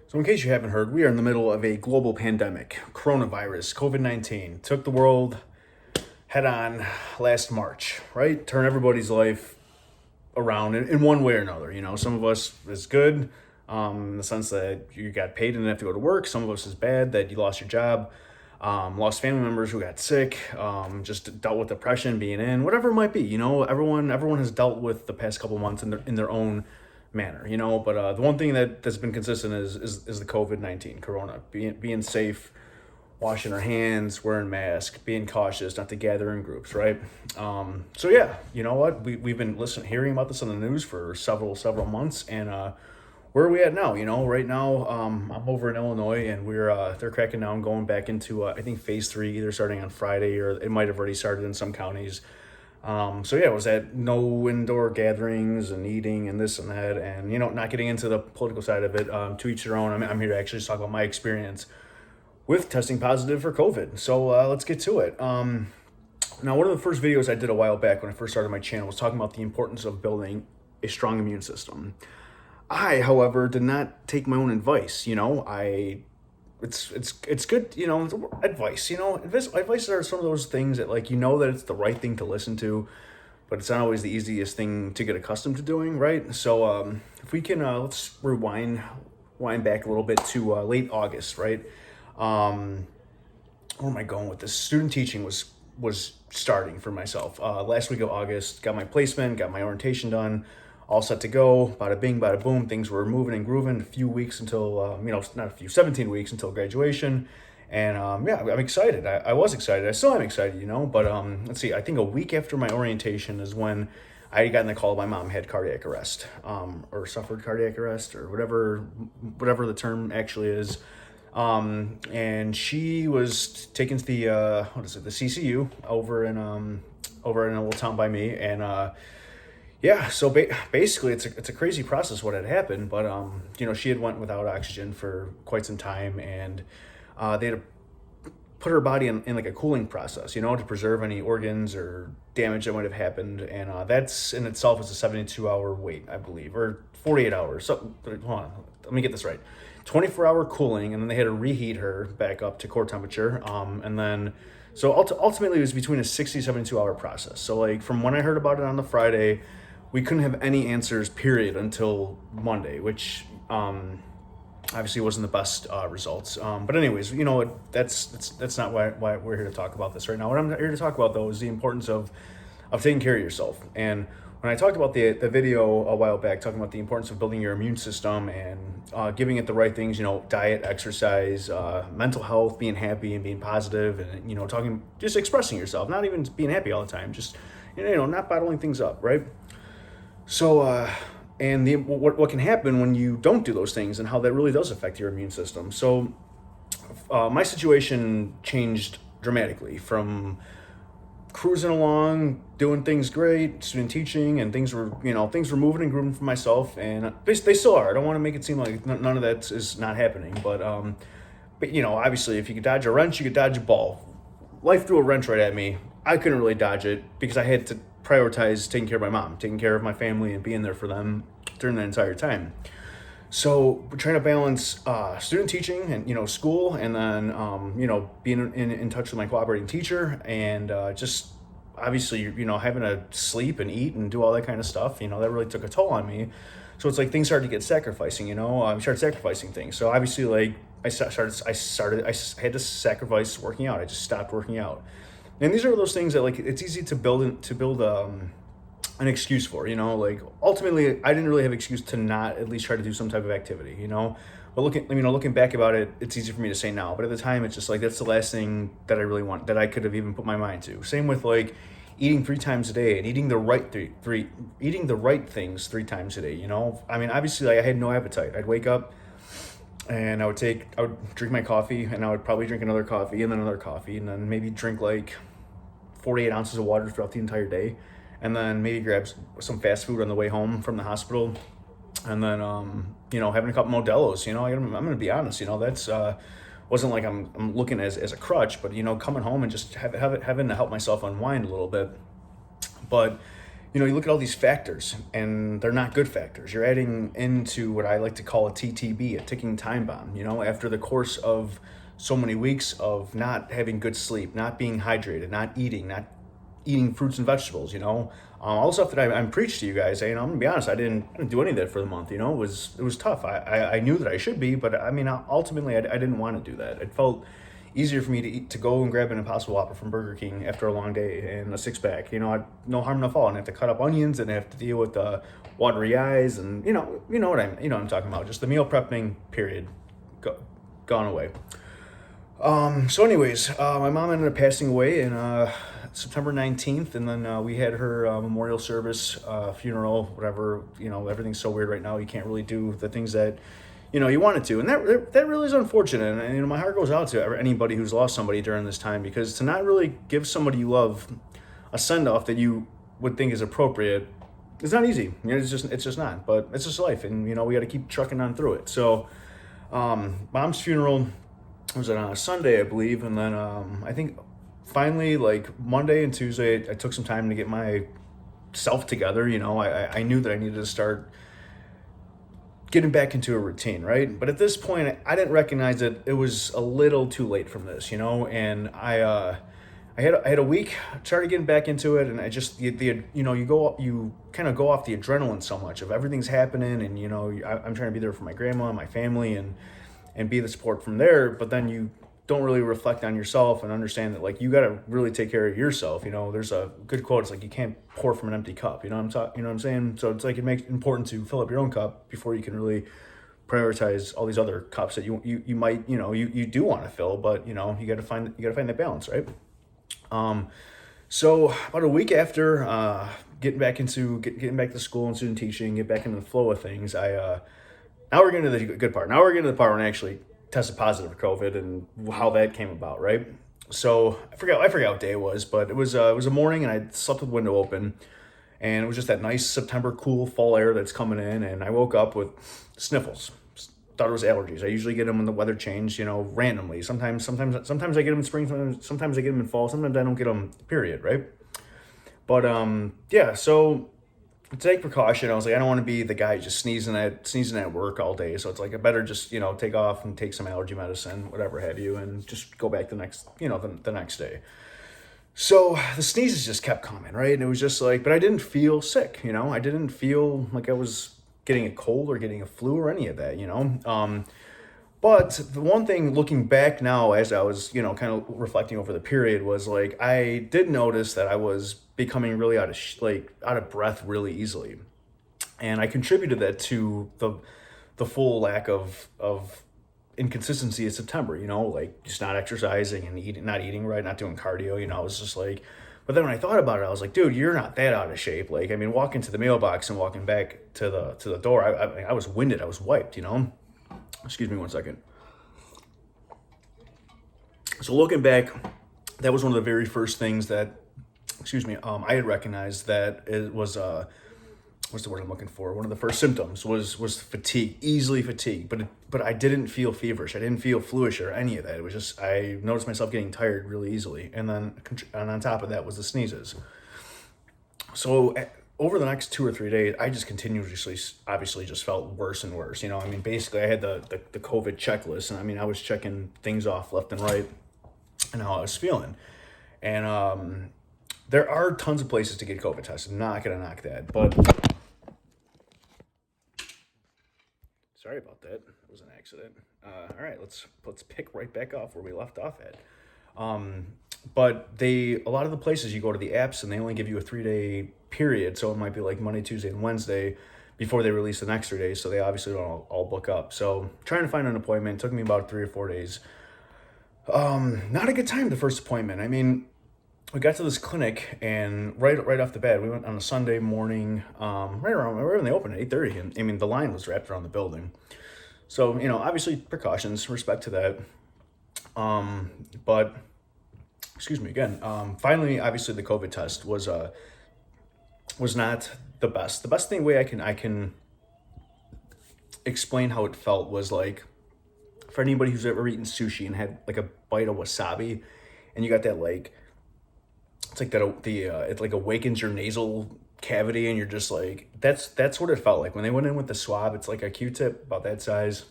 So in case you haven't heard, we are in the middle of a global pandemic. Coronavirus, COVID-19, took the world head on last March, right? Turn everybody's life around in one way or another. Some of us is good, in the sense that you got paid and didn't have to go to work. Some of us is bad, that you lost your job, lost family members who got sick, just dealt with depression, being in, whatever it might be. Everyone has dealt with the past couple months in their own manner. But the one thing that's been consistent is the COVID-19, Corona, being safe, washing our hands, wearing masks, being cautious, not to gather in groups, right? So yeah, you know what? We've been hearing about this on the news for several months, and where are we at now? Right now, I'm over in Illinois, and they're cracking down, going back into I think phase 3, either starting on Friday or it might have already started in some counties. So yeah, it was that no indoor gatherings and eating and this and that, and not getting into the political side of it. To each their own. I'm here to actually just talk about my experience with testing positive for COVID. So let's get to it. Now, one of the first videos I did a while back when I first started my channel was talking about the importance of building a strong immune system. I, however, did not take my own advice. It's good, advice. Advice are some of those things that that it's the right thing to listen to, but it's not always the easiest thing to get accustomed to doing, right? So if we can, let's wind back a little bit to late August, right? Where am I going with this? Student teaching was starting for myself. Last week of August, got my placement, got my orientation done, all set to go. Bada bing, bada boom. Things were moving and grooving. A few weeks until, 17 weeks until graduation. And yeah, I'm excited. I was excited. I still am excited, But let's see, I think a week after my orientation is when I got in the call my mom had cardiac arrest, or suffered cardiac arrest, or whatever the term actually is. And she was taken to the CCU over in a little town by me, and yeah, so basically it's a crazy process what had happened, but she had went without oxygen for quite some time, and they had to put her body in like a cooling process, to preserve any organs or damage that might have happened, and that's in itself is a 72-hour wait, I believe, or 48 hours. So hold on, let me get this right. 24-hour cooling, and then they had to reheat her back up to core temperature, and then so ultimately it was between a 60 72-hour process. So from when I heard about it on the Friday, we couldn't have any answers period until Monday, which obviously wasn't the best results. But anyways, that's not why we're here to talk about this right now. What I'm here to talk about, though, is the importance of taking care of yourself. And when I talked about the video a while back, talking about the importance of building your immune system and giving it the right things, diet, exercise, mental health, being happy and being positive, and just expressing yourself, not even being happy all the time, just not bottling things up, right? So and what can happen when you don't do those things, and how that really does affect your immune system. So my situation changed dramatically from cruising along, doing things great, student teaching, and things were moving and grooving for myself, and they still are. I don't want to make it seem like none of that is not happening, but obviously, if you could dodge a wrench, you could dodge a ball. Life threw a wrench right at me. I couldn't really dodge it because I had to prioritize taking care of my mom, taking care of my family, and being there for them during that entire time. So we're trying to balance student teaching and school, and then being in touch with my cooperating teacher, and just obviously having to sleep and eat and do all that kind of stuff. That really took a toll on me. So it's like things started to get sacrificing. I started sacrificing things. So obviously, I had to sacrifice working out. I just stopped working out, and these are those things that it's easy to build an excuse for, ultimately I didn't really have an excuse to not at least try to do some type of activity, but looking back about it, it's easy for me to say now, but at the time it's just that's the last thing that I really want, that I could have even put my mind to. Same with eating 3 times a day and eating the right things 3 times a day. Obviously I had no appetite. I'd wake up and I would drink my coffee, and I would probably drink another coffee and then another coffee, and then maybe drink 48 ounces of water throughout the entire day, and then maybe grab some fast food on the way home from the hospital, and then having a couple Modelos. I'm going to be honest. That's wasn't like I'm looking as a crutch, but coming home and just having to help myself unwind a little bit. But you look at all these factors and they're not good factors. You're adding into what I like to call a TTB, a ticking time bomb, after the course of so many weeks of not having good sleep, not being hydrated, not eating fruits and vegetables, all the stuff that I'm preached to you guys. I'm gonna be honest, I didn't do any of that for the month. It was tough. I knew that I should be, but I mean, ultimately, I didn't want to do that. It felt easier for me to go and grab an Impossible Whopper from Burger King after a long day and a six pack. No harm, no foul. And I have to cut up onions and I have to deal with watery eyes and what I'm talking about. Just the meal prepping period, gone away. So anyways, my mom ended up passing away in September 19th, and then we had her memorial service, funeral, whatever. Everything's so weird right now. You can't really do the things that you wanted to, and that really is unfortunate. And my heart goes out to anybody who's lost somebody during this time, because to not really give somebody you love a send off that you would think is appropriate, it's not easy. It's just not. But it's just life, and we got to keep trucking on through it. So, mom's funeral was on a Sunday, I believe, and then I think finally, like Monday and Tuesday, I took some time to get myself together. I knew that I needed to start getting back into a routine, right? But at this point, I didn't recognize that it was a little too late from this, and I had a week, started getting back into it, and I just you kind of go off the adrenaline so much of everything's happening, and I'm trying to be there for my grandma, my family, and be the support from there, but then you don't really reflect on yourself and understand that, like, you got to really take care of yourself. There's a good quote. It's like, you can't pour from an empty cup. You know what I'm saying? So it's like, it makes it important to fill up your own cup before you can really prioritize all these other cups that you might, you do want to fill, but you got to find that balance, right? So about a week after getting back to school and student teaching, get back into the flow of things, now we're getting to the good part. Now we're getting to the part when I actually tested positive for COVID and how that came about, right? So I forgot what day it was, but it was a morning, and I slept with the window open, and it was just that nice September cool fall air that's coming in, and I woke up with sniffles. Thought it was allergies. I usually get them when the weather changed, randomly. Sometimes I get them in spring, sometimes I get them in fall, sometimes I don't get them, period, right? But yeah, so to take precaution, I was like, I don't want to be the guy just sneezing at work all day. So it's like, I better just, take off and take some allergy medicine, whatever have you, and just go back the next day. So the sneezes just kept coming, right? And it was just like, but I didn't feel sick, I didn't feel like I was getting a cold or getting a flu or any of that, But the one thing, looking back now, as I was, kind of reflecting over the period, was like, I did notice that I was becoming really out of breath really easily, and I contributed that to the full lack of inconsistency in September. Like just not exercising and not eating right, not doing cardio. I was just like, but then when I thought about it, I was like, dude, you're not that out of shape. Like, I mean, walking to the mailbox and walking back to the door, I was winded, I was wiped. Excuse me one second. So looking back, that was one of the very first things that, I had recognized that it was, what's the word I'm looking for? One of the first symptoms was fatigue, easily fatigued, but I didn't feel feverish. I didn't feel fluish or any of that. It was just, I noticed myself getting tired really easily. And on top of that was the sneezes. So over the next 2 or 3 days, I just continuously, obviously, just felt worse and worse. Basically, I had the COVID checklist, and I was checking things off left and right, and how I was feeling. And there are tons of places to get COVID tested. I'm not gonna knock that, but sorry about that. It was an accident. All right, let's pick right back off where we left off at. But a lot of the places, you go to the apps and they only give you a 3-day period. So it might be like Monday, Tuesday, and Wednesday before they release the next 3 days. So they obviously don't all book up. So trying to find an appointment took me about 3 or 4 days. Not a good time, the first appointment. I mean, we got to this clinic, and right off the bat, we went on a Sunday morning, right when they opened at 8:30. And I mean, the line was wrapped around the building. So, obviously precautions, respect to that. But excuse me again. Finally, obviously the COVID test was not the best. The best way I can explain how it felt was like, for anybody who's ever eaten sushi and had like a bite of wasabi, and you got that, like, it's like that it like awakens your nasal cavity, and you're just like, that's what it felt like when they went in with the swab. It's like a Q-tip about that size.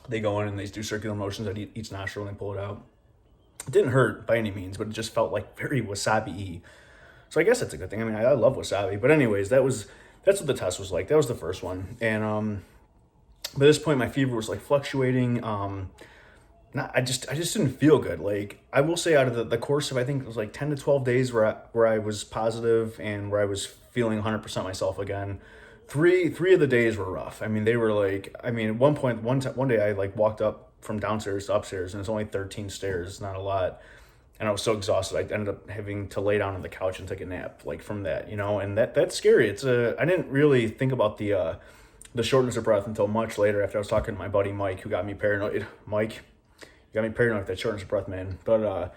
They go in and they do circular motions at each nostril and they pull it out. It didn't hurt by any means, but it just felt like very wasabi-y. So I guess that's a good thing. I mean, I love wasabi. But anyways, that's what the test was like. That was the first one. And by this point, my fever was like fluctuating. I just didn't feel good. Like, I will say, out of the course of, I think it was like 10 to 12 days where I was positive and where I was feeling 100% myself again, three of the days were rough. I mean, they were like, I mean, at one point, one day I like walked up from downstairs to upstairs, and it's only 13 stairs, not a lot. And I was so exhausted, I ended up having to lay down on the couch and take a nap, like, from that, and that's scary. I didn't really think about the shortness of breath until much later, after I was talking to my buddy Mike, who got me paranoid. Mike, you got me paranoid with that shortness of breath, man. But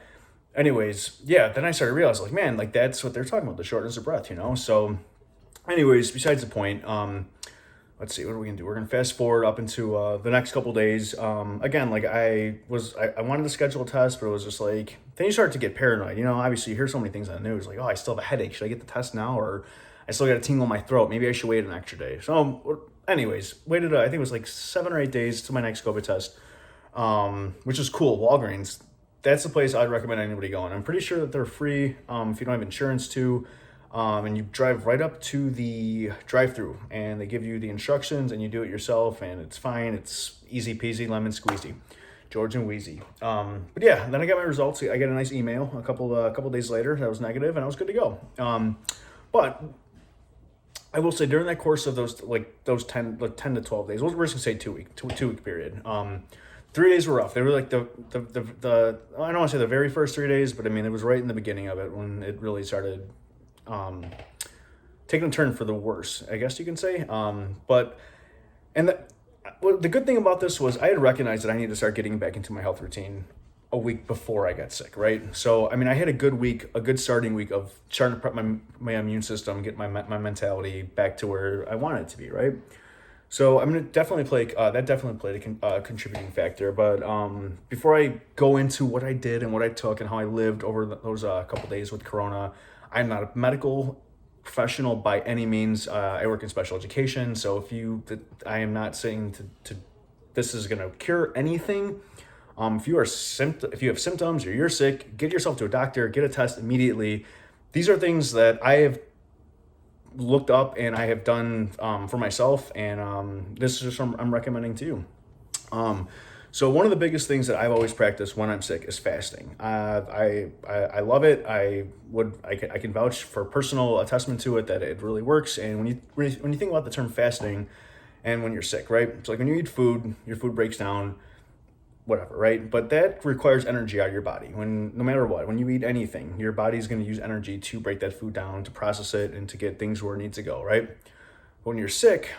anyways, yeah, then I started to realize, like, man, like, that's what they're talking about, the shortness of breath, So anyways, besides the point, let's see, what are we gonna do? We're gonna fast forward up into the next couple days. Again, like, I wanted to schedule a test, but it was just like, then you start to get paranoid. Obviously you hear so many things on the news, like, oh, I still have a headache. Should I get the test now? Or I still got a tingle in my throat. Maybe I should wait an extra day. So anyways, waited, I think it was like 7 or 8 days to my next COVID test, which is cool. Walgreens, that's the place I'd recommend anybody going. I'm pretty sure that they're free if you don't have insurance too. And you drive right up to the drive-thru, and they give you the instructions, and you do it yourself, and it's fine. It's easy peasy, lemon squeezy, George and Wheezy. But yeah, then I got my results. I got a nice email a couple days later that was negative, and I was good to go. But I will say, during that course of those 10 to 12 days, we're just gonna say 2-week period. 3 days were rough. They were like the I don't want to say the very first 3 days, but I mean, it was right in the beginning of it when it really started taking a turn for the worse, I guess you can say. Well, the good thing about this was I had recognized that I needed to start getting back into my health routine a week before I got sick, right? So, I mean, I had a good starting week of starting to prep my immune system, get my mentality back to where I want it to be, right? So I'm going to definitely played a contributing factor. But before I go into what I did and what I took and how I lived over those couple days with Corona, I'm not a medical professional by any means. I work in special education, so I am not saying to this is going to cure anything. If you have symptoms or you're sick, get yourself to a doctor, get a test immediately. These are things that I have looked up and I have done for myself, and this is just I'm recommending to you. So one of the biggest things that I've always practiced when I'm sick is fasting. I love it. I can vouch for personal attestment to it that it really works. And when you think about the term fasting, and when you're sick, right? So like when you eat food, your food breaks down, whatever, right? But that requires energy out of your body. No matter what, when you eat anything, your body's going to use energy to break that food down, to process it, and to get things where it needs to go, right? When you're sick,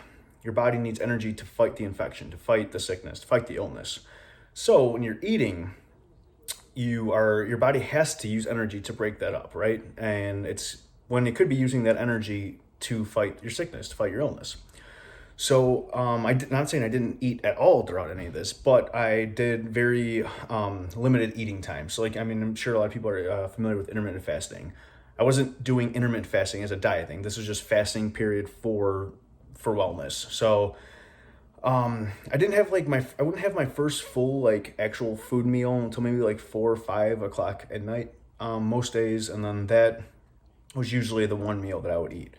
your body needs energy to fight the infection, to fight the sickness, to fight the illness. So when you're eating, your body has to use energy to break that up, right? And it's when it could be using that energy to fight your sickness, to fight your illness. So not saying I didn't eat at all throughout any of this, but I did very limited eating time. So I'm sure a lot of people are familiar with intermittent fasting. I wasn't doing intermittent fasting as a diet thing. This was just fasting period for wellness. So I wouldn't have my first full actual food meal until maybe 4 or 5 o'clock at night most days, and then that was usually the one meal that I would eat.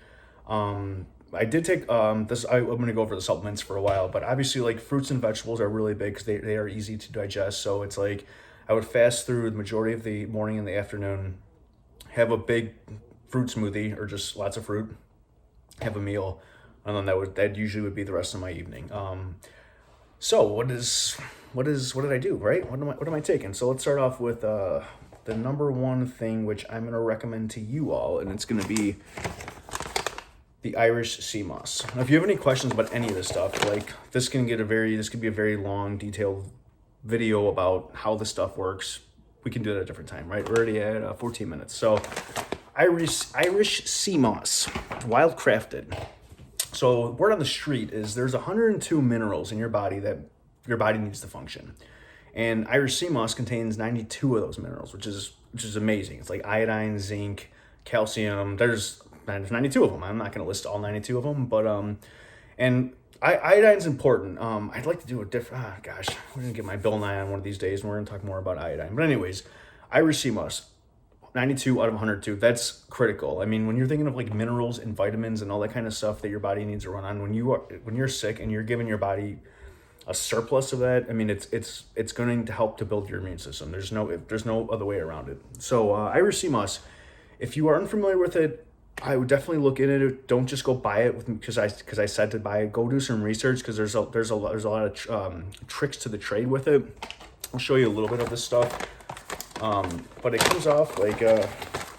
I did take I'm going to go over the supplements for a while, but obviously fruits and vegetables are really big because they are easy to digest. So it's I would fast through the majority of the morning and the afternoon, have a big fruit smoothie or just lots of fruit, have a meal, and then that usually would be the rest of my evening. So what did I do, right? What am I taking? So let's start off with the number one thing, which I'm going to recommend to you all, and it's going to be the Irish sea moss. Now, if you have any questions about any of this stuff, this could be a very long, detailed video about how this stuff works. We can do that at a different time, right? We're already at 14 minutes. So Irish sea moss, wild crafted. So word on the street is there's 102 minerals in your body that your body needs to function. And Irish sea moss contains 92 of those minerals, which is amazing. It's like iodine, zinc, calcium. There's there's 92 of them. I'm not going to list all 92 of them, but and iodine's important. I'd like to do a different. Gosh, we're gonna get my Bill Nye on one of these days, and we're gonna talk more about iodine. But anyways, Irish sea moss, 92 out of 102. That's critical. I mean, when you're thinking of like minerals and vitamins and all that kind of stuff that your body needs to run on, when you're sick and you're giving your body a surplus of that, I mean, it's going to help to build your immune system. There's no other way around it. So Irish sea moss, if you are unfamiliar with it, I would definitely look into it. Don't just go buy it with because I said to buy it. Go do some research because there's a lot of tricks to the trade with it. I'll show you a little bit of this stuff, but it comes off like I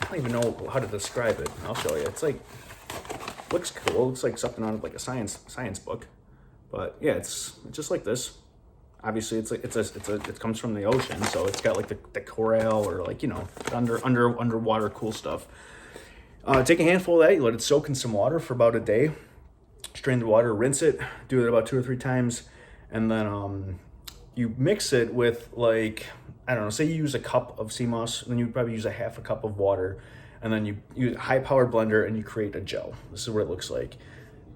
don't even know how to describe it. I'll show you. It's like looks cool. It looks like something out of like a science book, but yeah, it's just like this. Obviously, it comes from the ocean, so it's got like the coral or like underwater cool stuff. Take a handful of that, you let it soak in some water for about a day, strain the water, rinse it, do it about 2 or 3 times, and then you mix it with like, I don't know, say you use a cup of sea moss, then you'd probably use a half a cup of water, and then you use a high-powered blender and you create a gel. This is what it looks like.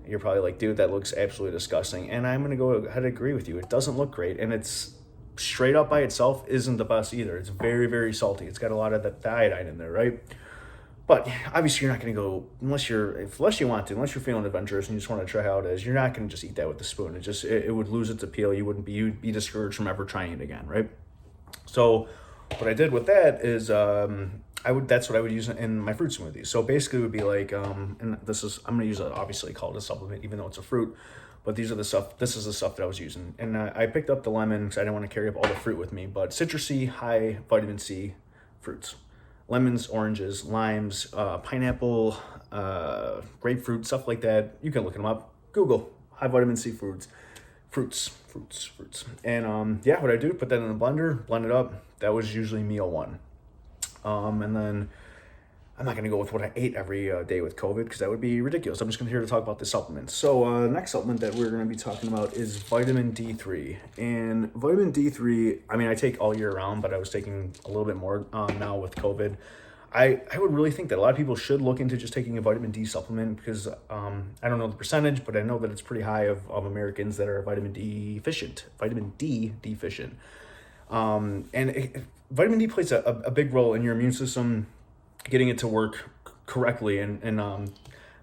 You're probably like, dude, that looks absolutely disgusting, and I'm going to go ahead and agree with you. It doesn't look great, and it's straight up by itself isn't the best either. It's very, very salty. It's got a lot of the iodine in there, right? But obviously, you're not going to go unless you want to, unless you're feeling adventurous and you just want to try how it is. You're not going to just eat that with a spoon. It would lose its appeal. You'd be discouraged from ever trying it again, right? So, what I did with that is that's what I would use in my fruit smoothies. So basically, it would be like and I'm going to use obviously called a supplement, even though it's a fruit. But this is the stuff that I was using, and I picked up the lemon because I didn't want to carry up all the fruit with me. But citrusy, high vitamin C fruits. Lemons, oranges, limes, pineapple, grapefruit, stuff like that. You can look them up. Google high vitamin C fruits. And what I do, put that in a blender, blend it up. That was usually meal one. And then I'm not going to go with what I ate every day with COVID because that would be ridiculous. I'm just going to here to talk about the supplements. So next supplement that we're going to be talking about is vitamin D3. And vitamin D3, I mean, I take all year round, but I was taking a little bit more now with COVID. I would really think that a lot of people should look into just taking a vitamin D supplement because I don't know the percentage, but I know that it's pretty high of Americans that are vitamin D deficient. Vitamin D deficient. Vitamin D plays a big role in your immune system, getting it to work correctly, and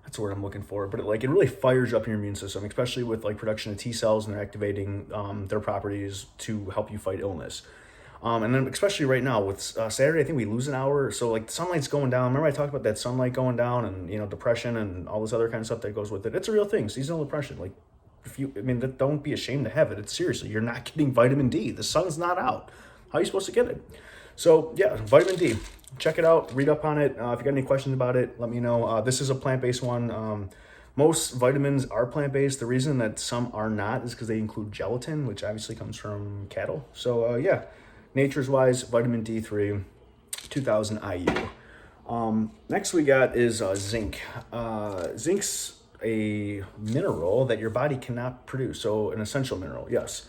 that's the word I'm looking for. But it really fires up your immune system, especially with like production of T cells, and they're activating their properties to help you fight illness. And then especially right now with Saturday, I think we lose an hour. So like the sunlight's going down. Remember I talked about that sunlight going down and depression and all this other kind of stuff that goes with it. It's a real thing. Seasonal depression. Like don't be ashamed to have it. It's seriously, you're not getting vitamin D. The sun's not out. How are you supposed to get it? So yeah, vitamin D. Check it out. Read up on it. If you got any questions about it, let me know. This is a plant-based one. Most vitamins are plant-based. The reason that some are not is because they include gelatin, which obviously comes from cattle. So Nature's Wise, vitamin D3, 2000 IU. Next we got is zinc. Zinc's a mineral that your body cannot produce, so an essential mineral, yes.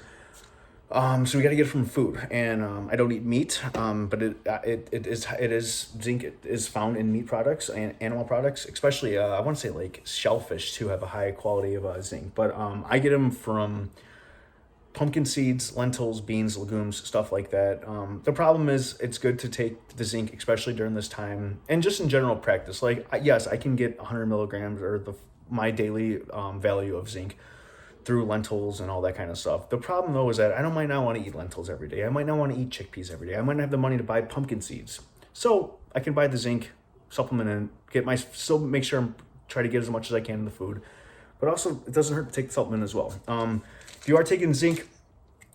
So we got to get it from food, and I don't eat meat, but it is zinc. It is found in meat products and animal products, especially I want to say like shellfish too have a high quality of zinc. But I get them from pumpkin seeds, lentils, beans, legumes, stuff like that. The problem is it's good to take the zinc, especially during this time, and just in general practice. Like yes, I can get 100 milligrams or my daily value of zinc through lentils and all that kind of stuff. The problem though is that might not want to eat lentils every day. I might not want to eat chickpeas every day. I might not have the money to buy pumpkin seeds. So I can buy the zinc supplement and still make sure I'm try to get as much as I can in the food. But also it doesn't hurt to take the supplement as well. If you are taking zinc,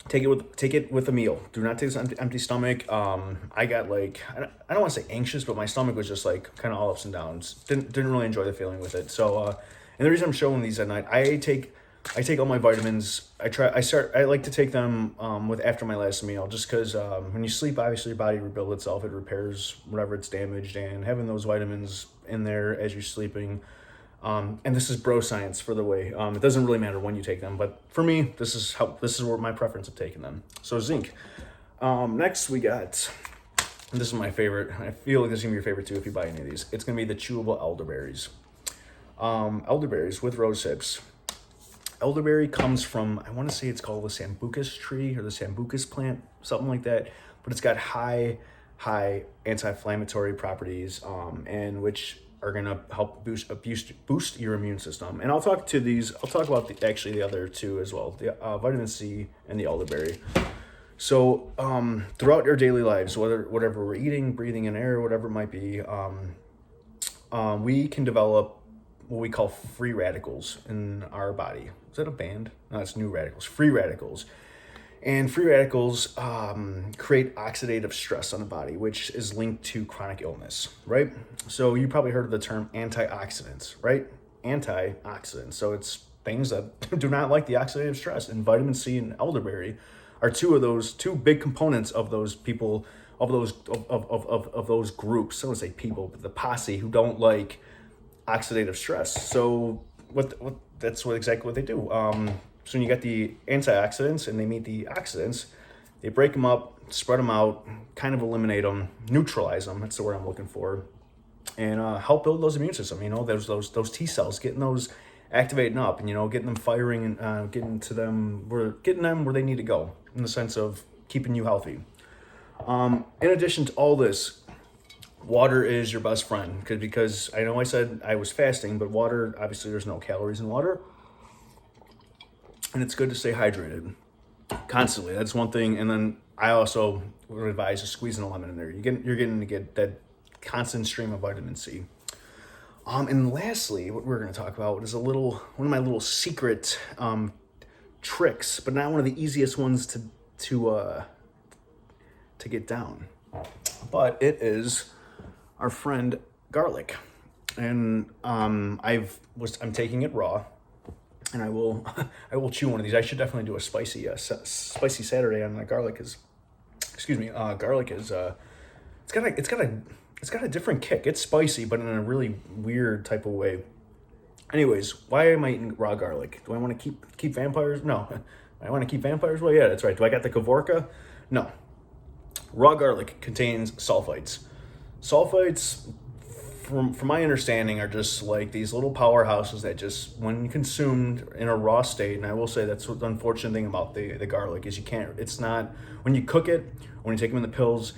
take it with a meal. Do not take this empty stomach. I got I don't want to say anxious, but my stomach was just like kind of all ups and downs. Didn't really enjoy the feeling with it. So and the reason I'm showing these at night, I take all my vitamins. I like to take them with after my last meal, just because when you sleep, obviously your body rebuilds itself. It repairs whatever it's damaged, and having those vitamins in there as you're sleeping. And this is bro science for the way. It doesn't really matter when you take them, but for me, this is where my preference of taking them. So zinc. Next we got, and this is my favorite. I feel like this is gonna be your favorite too if you buy any of these. It's gonna be the chewable elderberries. elderberries with rose hips. Elderberry comes from, I want to say it's called the sambucus tree or the sambucus plant, something like that. But it's got high anti-inflammatory properties, and which are gonna help boost your immune system. And I'll talk about the other two as well, the vitamin C and the elderberry. So throughout our daily lives, whatever we're eating, breathing in air, whatever it might be, we can develop what we call free radicals in our body. Is that a band? No, it's new radicals. Free radicals. And free radicals create oxidative stress on the body, which is linked to chronic illness, right? So you probably heard of the term antioxidants, right? Antioxidants. So it's things that do not like the oxidative stress. And vitamin C and elderberry are two big components of those people, of those groups. So I would say people, but the posse who don't like oxidative stress. So that's exactly what they do. So when you got the antioxidants and they meet the oxidants, they break them up, spread them out, kind of eliminate them, neutralize them. That's the word I'm looking for, and help build those immune system. Those T cells, getting those activating up, and getting them firing and getting them where they need to go in the sense of keeping you healthy. In addition to all this, water is your best friend because I know I said I was fasting, but water, obviously there's no calories in water. And it's good to stay hydrated constantly. That's one thing. And then I also would advise squeezing a lemon in there. You're getting to get that constant stream of vitamin C. And lastly, what we're going to talk about is one of my little secret tricks, but not one of the easiest ones to get down. But it is our friend garlic, and I'm taking it raw. And I will chew one of these. I should definitely do a spicy Saturday on garlic. Garlic is it's got a different kick. It's spicy, but in a really weird type of way. Anyways, why am I eating raw garlic? Do I want to keep vampires? No. I want to keep vampires? Well, yeah, that's right. Do I got the Kavorka? No. Raw garlic contains sulfites. Sulfites, from my understanding, are just like these little powerhouses that just, when consumed in a raw state, and I will say that's what the unfortunate thing about the garlic is it's not, when you cook it, when you take them in the pills,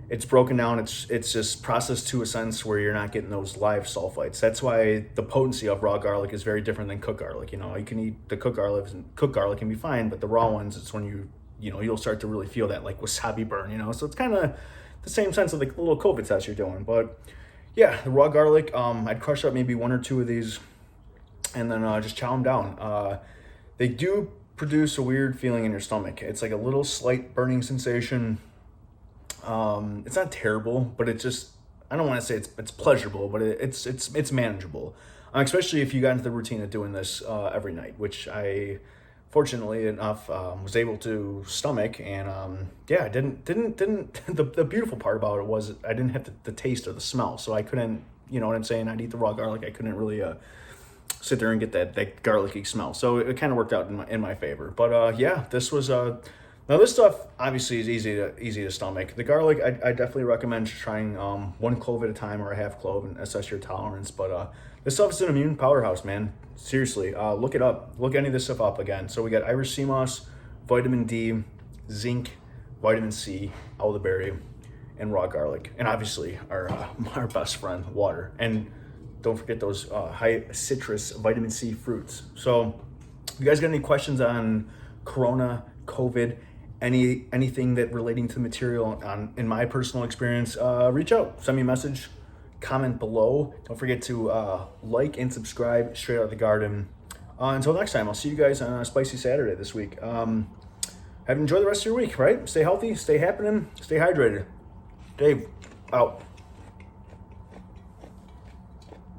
it's broken down, it's just processed to a sense where you're not getting those live sulfites. That's why the potency of raw garlic is very different than cooked garlic. You can eat the cooked garlic, and cooked garlic can be fine, but the raw ones, it's when you'll start to really feel that like wasabi burn, so it's kind of the same sense of the little COVID test you're doing. But yeah, the raw garlic, I'd crush up maybe one or two of these and then just chow them down. They do produce a weird feeling in your stomach. It's like a little slight burning sensation. It's not terrible, but it just, I don't want to say it's pleasurable, but it's manageable. Especially if you got into the routine of doing this every night, which I fortunately enough was able to stomach. And I didn't the beautiful part about it was I didn't have the taste or the smell, so I couldn't, you know what I'm saying, I'd eat the raw garlic, I couldn't really sit there and get that garlicky smell, so it kind of worked out in my favor. But this was now this stuff obviously is easy to stomach. The garlic, I definitely recommend trying one clove at a time or a half clove and assess your tolerance. But this stuff is an immune powerhouse, man. Seriously, look it up. Look any of this stuff up again. So we got Irish sea moss, vitamin D, zinc, vitamin C, elderberry, and raw garlic, and obviously our best friend, water. And don't forget those high citrus vitamin C fruits. So if you guys got any questions on Corona, COVID, anything that relating to material in my personal experience, reach out, send me a message, comment below. Don't forget to like and subscribe straight out of the garden. Until next time, I'll see you guys on a spicy Saturday this week. Enjoy the rest of your week, right? Stay healthy, stay happening, stay hydrated. Dave, out.